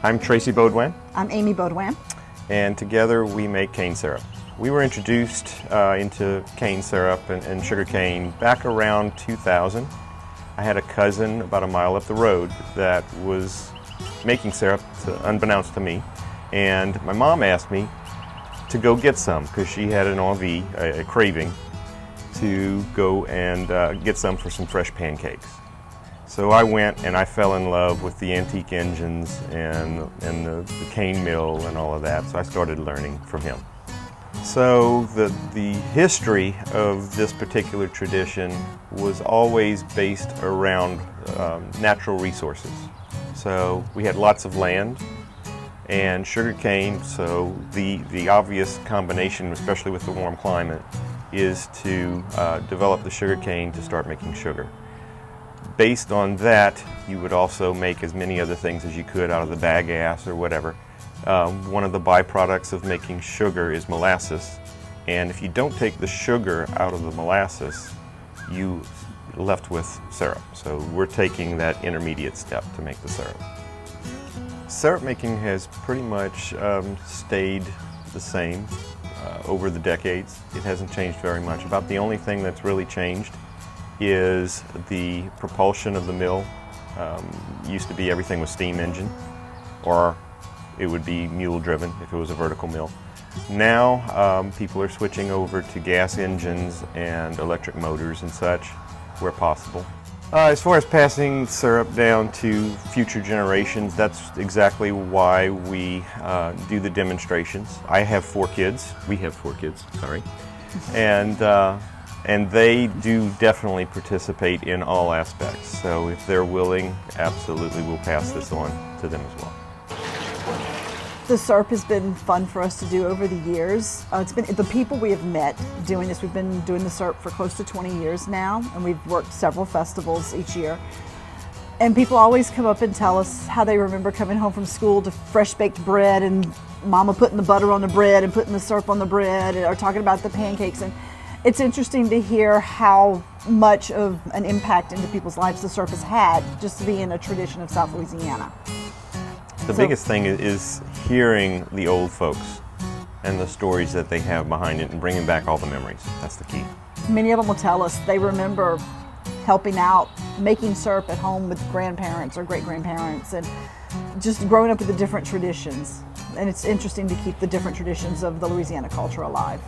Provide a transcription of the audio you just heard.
I'm Tracy Baudoin, I'm Amy Baudoin. and together we make cane syrup. We were introduced into cane syrup and sugar cane back around 2000. I had a cousin about a mile up the road that was making syrup, unbeknownst to me, and my mom asked me to go get some because she had an envie, a craving, to go and get some for some fresh pancakes. So I went and I fell in love with the antique engines and the cane mill and all of that, so I started learning from him. So the history of this particular tradition was always based around natural resources. So we had lots of land and sugar cane, so the obvious combination, especially with the warm climate, is to develop the sugar cane to start making sugar. Based on that, you would also make as many other things as you could out of the bagasse or whatever. One of the byproducts of making sugar is molasses, and if you don't take the sugar out of the molasses, you're left with syrup. So we're taking that intermediate step to make the syrup. Syrup making has pretty much stayed the same over the decades. It hasn't changed very much. About the only thing that's really changed is the propulsion of the mill. Used to be everything was steam engine, or it would be mule driven if it was a vertical mill. Now people are switching over to gas engines and electric motors and such where possible. As far as passing syrup down to future generations, that's exactly why we do the demonstrations. I have 4 kids. We have 4 kids, sorry. And they do definitely participate in all aspects. So if they're willing, absolutely we'll pass this on to them as well. The syrup has been fun for us to do over the years. It's been the people we have met doing this. We've been doing the syrup for close to 20 years now, and we've worked several festivals each year. And people always come up and tell us how they remember coming home from school to fresh baked bread and Mama putting the butter on the bread and putting the syrup on the bread, or talking about the pancakes. And it's interesting to hear how much of an impact into people's lives the syrup has had, just to be in a tradition of South Louisiana. The biggest thing is hearing the old folks and the stories that they have behind it and bringing back all the memories. That's the key. Many of them will tell us they remember helping out, making syrup at home with grandparents or great-grandparents, and just growing up with the different traditions. And it's interesting to keep the different traditions of the Louisiana culture alive.